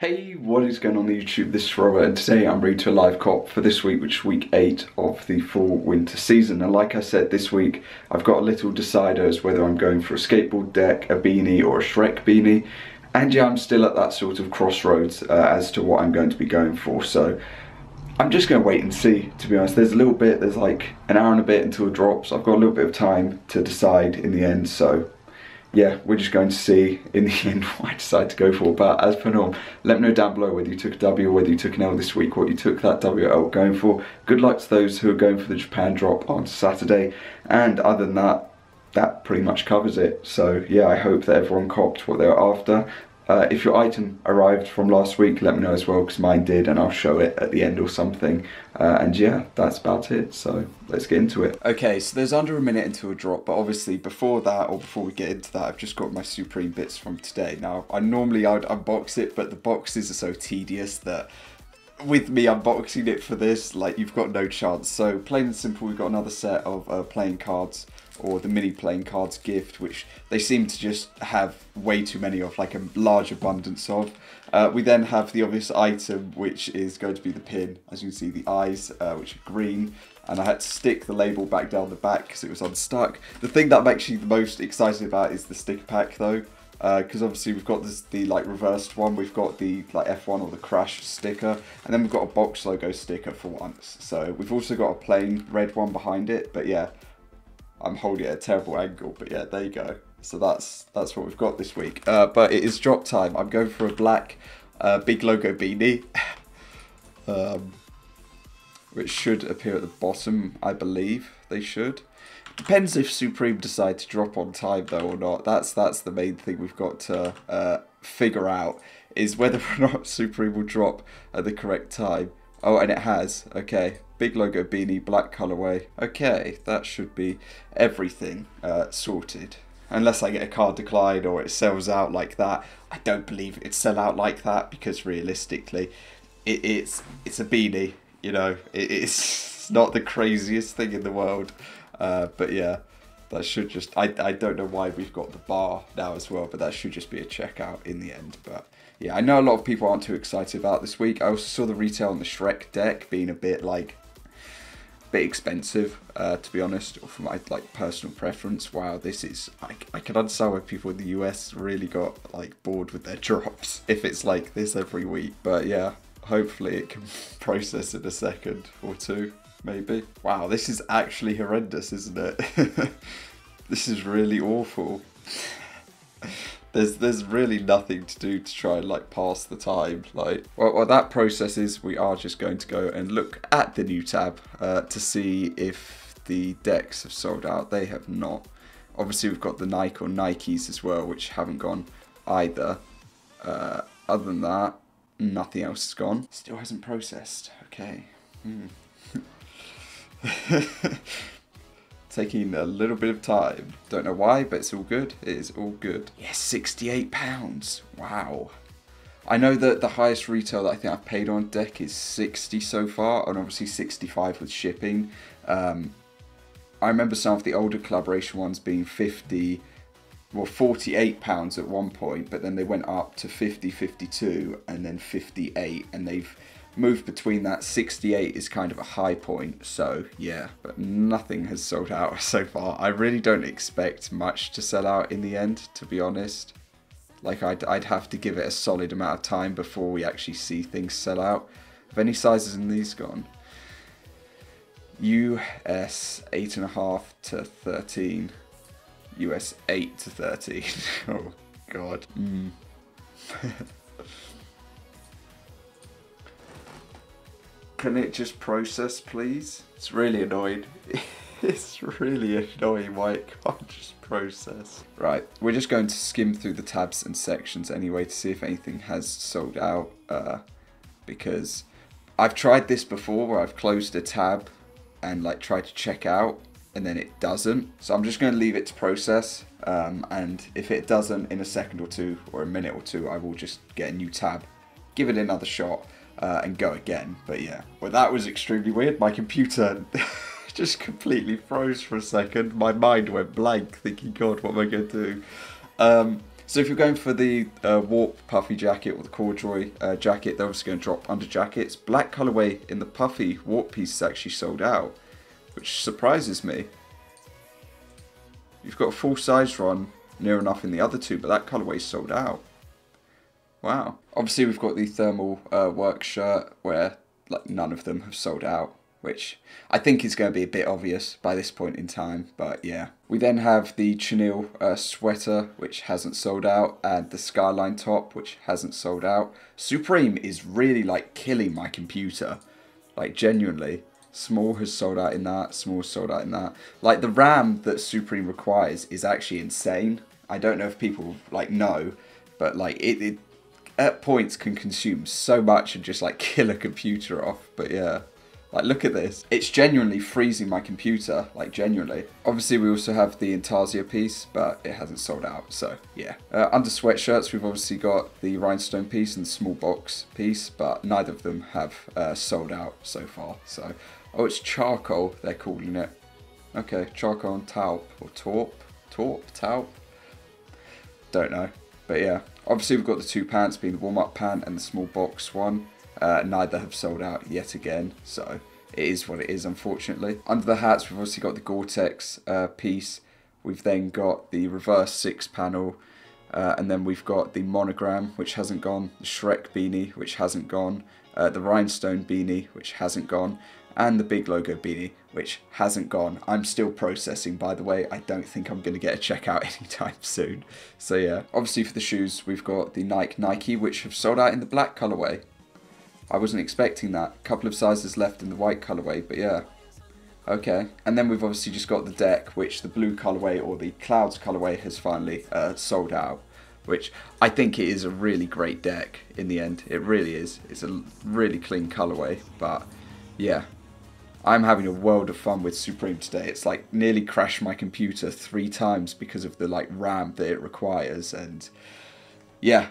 Hey, what is going on YouTube? This is Robert, and today I'm ready to a live cop for this week, which is week 8 of the fall winter season. And like I said, this week I've got a little decider as whether I'm going for a skateboard deck, a beanie or a Shrek beanie. And yeah, I'm still at that sort of crossroads as to what I'm going to be going for. So I'm just going to wait and see, to be honest. There's like an hour and a bit until it drops. I've got a little bit of time to decide in the end, so yeah, we're just going to see in the end what I decide to go for. But as per norm, let me know down below whether you took a W or whether you took an L this week, what you took that W or L going for. Good luck to those who are going for the Japan drop on Saturday. And other than that, that pretty much covers it. So yeah, I hope that everyone copped what they were after. If your item arrived from last week, let me know as well, because mine did, and I'll show it at the end or something. And yeah, that's about it, so let's get into it. Okay, so there's under a minute until a drop, but obviously before that, or before we get into that, I've just got my Supreme bits from today. Now, I would unbox it, but the boxes are so tedious that with me unboxing it for this, like, you've got no chance. So plain and simple, we've got another set of playing cards, or the mini playing cards gift, which they seem to just have way too many of, like a large abundance of. We then have the obvious item, which is going to be the pin. As you can see, the eyes, which are green, and I had to stick the label back down the back because it was unstuck. The thing that I'm actually the most excited about is the sticker pack though, because obviously we've got the like reversed one, we've got the like F1 or the Crash sticker, and then we've got a box logo sticker for once. So we've also got a plain red one behind it, but yeah, I'm holding it at a terrible angle, but yeah, there you go. So that's what we've got this week. But it is drop time. I'm going for a black big logo beanie, which should appear at the bottom, I believe they should. Depends if Supreme decide to drop on time though or not. That's the main thing we've got to figure out, is whether or not Supreme will drop at the correct time. Oh, and it has. Okay. Big logo beanie, black colorway. Okay, that should be everything sorted. Unless I get a card decline or it sells out like that. I don't believe it'd sell out like that, because realistically, it's a beanie. You know, it's not the craziest thing in the world. But yeah, that should just... I don't know why we've got the bar now as well, but that should just be a checkout in the end. But yeah, I know a lot of people aren't too excited about this week. I also saw the retail on the Shrek deck being a bit expensive, to be honest, or for my like personal preference. Wow, this is... I can understand why people in the US really got like bored with their drops if it's like this every week. But yeah, hopefully it can process in a second or two, maybe. Wow, this is actually horrendous, isn't it? This is really awful. There's really nothing to do to try and like pass the time. Like, well, while that processes, we are just going to go and look at the new tab to see if the decks have sold out. They have not. Obviously, we've got the Nike or Nikes as well, which haven't gone either. Other than that, nothing else has gone. Still hasn't processed. Okay. Taking a little bit of time. Don't know why, but it's all good. It is all good. Yes, £68. Wow. I know that the highest retail that I think I've paid on deck is 60 so far, and obviously 65 with shipping. I remember some of the older collaboration ones being 50, well, £48 at one point, but then they went up to 50, 52, and then 58, and they've moved between that. 68 is kind of a high point, so yeah, but nothing has sold out so far. I really don't expect much to sell out in the end, to be honest. Like, I'd have to give it a solid amount of time before we actually see things sell out. Have any sizes in these gone? US 8.5 to 13. US 8 to 13. Oh god. Can it just process, please? It's really annoying. It's really annoying why it can't just process. Right, we're just going to skim through the tabs and sections anyway to see if anything has sold out. Because I've tried this before where I've closed a tab and like tried to check out and then it doesn't. So I'm just going to leave it to process. And if it doesn't in a second or two or a minute or two, I will just get a new tab, give it another shot, and go again. But yeah, well, that was extremely weird. My computer just completely froze for a second. My mind went blank thinking, God, what am I going to do? So if you're going for the Warp puffy jacket or the corduroy jacket, they're obviously going to drop under jackets. Black colourway in the puffy Warp piece is actually sold out, which surprises me. You've got a full size run near enough in the other two, but that colourway's sold out. Wow. Obviously we've got the thermal work shirt where like none of them have sold out, which I think is going to be a bit obvious by this point in time, but yeah. We then have the chenille sweater, which hasn't sold out, and the Skyline top, which hasn't sold out. Supreme is really like killing my computer, like genuinely. Small has sold out in that, small has sold out in that. Like the RAM that Supreme requires is actually insane. I don't know if people like know, but like it at points can consume so much and just like kill a computer off, but yeah. Like, look at this. It's genuinely freezing my computer, like, genuinely. Obviously, we also have the Intarsia piece, but it hasn't sold out, so, yeah. Under sweatshirts, we've obviously got the rhinestone piece and the small box piece, but neither of them have sold out so far, so. Oh, it's charcoal, they're calling it. Okay, charcoal and taupe, or taupe? Don't know, but yeah. Obviously, we've got the two pants, being the warm-up pant and the small box one. Neither have sold out yet again, so it is what it is, unfortunately. Under the hats, we've obviously got the Gore-Tex piece. We've then got the reverse 6-panel, and then we've got the monogram, which hasn't gone, the Shrek beanie, which hasn't gone, the rhinestone beanie, which hasn't gone, and the big logo beanie, which hasn't gone. I'm still processing, by the way. I don't think I'm going to get a checkout anytime soon. So yeah, obviously for the shoes, we've got the Nike, which have sold out in the black colourway. I wasn't expecting that. A couple of sizes left in the white colourway, but yeah. Okay. And then we've obviously just got the deck, which the blue colourway or the clouds colourway has finally sold out. Which I think it is a really great deck in the end. It really is. It's a really clean colourway, but yeah. I'm having a world of fun with Supreme today. It's like nearly crashed my computer 3 times because of the like RAM that it requires, and yeah.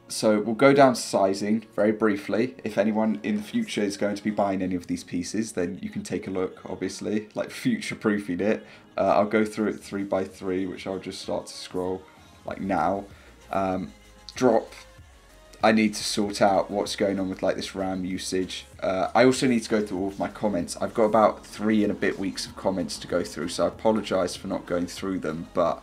So we'll go down to sizing very briefly. If anyone in the future is going to be buying any of these pieces, then you can take a look, obviously, like future-proofing it. I'll go through it 3 by 3, which I'll just start to scroll like now. Drop. I need to sort out what's going on with like this RAM usage. I also need to go through all of my comments. I've got about 3 and a bit weeks of comments to go through, so I apologise for not going through them, but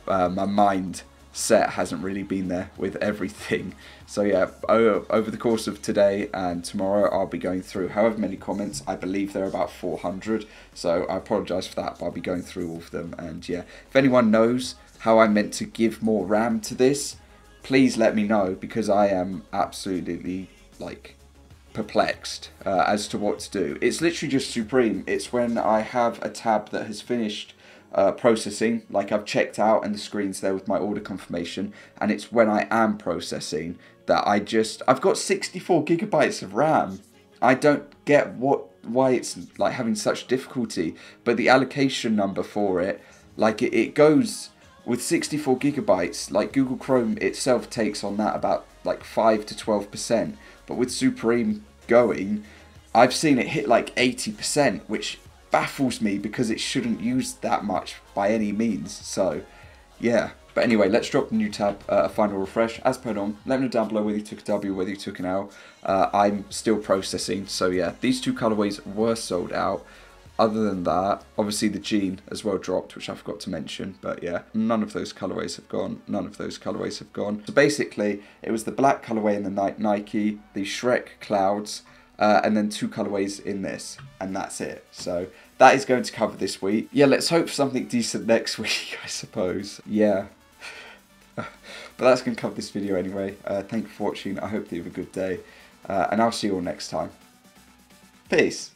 my mind set hasn't really been there with everything. So yeah, over the course of today and tomorrow, I'll be going through however many comments. I believe there are about 400, so I apologise for that, but I'll be going through all of them. And yeah, if anyone knows how I'm meant to give more RAM to this, please let me know, because I am absolutely like perplexed as to what to do. It's literally just Supreme. It's when I have a tab that has finished processing, like I've checked out and the screen's there with my order confirmation, and it's when I am processing that I've got 64 gigabytes of RAM. I don't get why it's like having such difficulty, but the allocation number for it, like it goes with 64 gigabytes, like Google Chrome itself takes on that about like 5 to 12%, but with Supreme going, I've seen it hit like 80%, which baffles me because it shouldn't use that much by any means. So yeah, but anyway, let's drop the new tab, a final refresh. As per norm, let me know down below whether you took a W, whether you took an L. I'm still processing, so yeah, these 2 colorways were sold out. Other than that, obviously the jean as well dropped, which I forgot to mention, but yeah, none of those colorways have gone, none of those colorways have gone. So basically, it was the black colorway in the Nike, the Shrek clouds, and then 2 colorways in this, and that's it. So that is going to cover this week. Yeah, let's hope for something decent next week, I suppose. Yeah. But that's going to cover this video anyway. Thank you for watching. I hope that you have a good day. And I'll see you all next time. Peace.